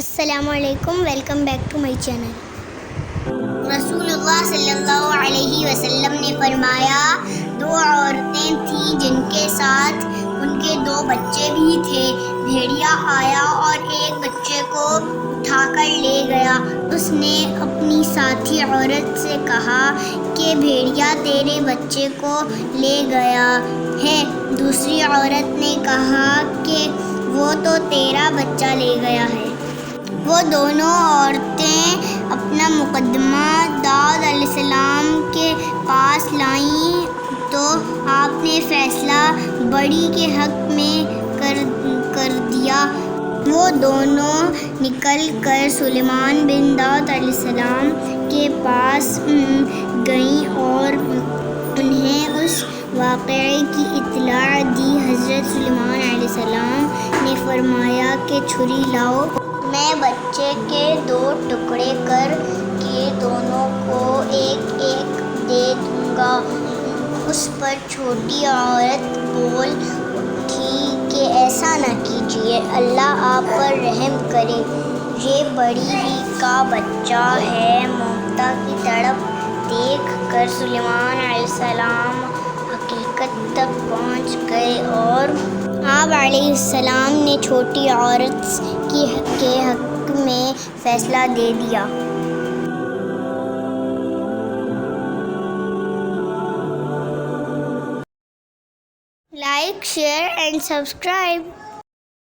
السلام علیکم، welcome back to my channel. رسول اللہ صلی اللہ علیہ وسلم نے فرمایا، دو عورتیں تھیں جن کے ساتھ ان کے دو بچے بھی تھے۔ بھیڑیا آیا اور ایک بچے کو اٹھا کر لے گیا۔ اس نے اپنی ساتھی عورت سے کہا کہ بھیڑیا تیرے بچے کو لے گیا ہے۔ دوسری عورت نے کہا کہ وہ تو تیرا بچہ لے گیا ہے۔ وہ دونوں عورتیں اپنا مقدمہ داؤد علیہ السلام کے پاس لائیں تو آپ نے فیصلہ بڑی کے حق میں کر دیا۔ وہ دونوں نکل کر سلیمان بن داؤد علیہ السلام کے پاس گئیں اور انہیں اس واقعے کی اطلاع دی۔ حضرت سلیمان علیہ السلام نے فرمایا کہ چھری لاؤ، میں بچے کے دو ٹکڑے کر کے دونوں کو ایک ایک دے دوں گا۔ اس پر چھوٹی عورت بول اٹھی کہ ایسا نہ کیجیے، اللہ آپ پر رحم کرے، یہ بڑی ہی کا بچہ ہے۔ ممتا کی تڑپ دیکھ کر سلیمان علیہ السلام حقیقت تک پہنچ گئے اور آپ علیہ السلام نے چھوٹی عورت کے حق میں فیصلہ دے دیا۔ Like, share and subscribe.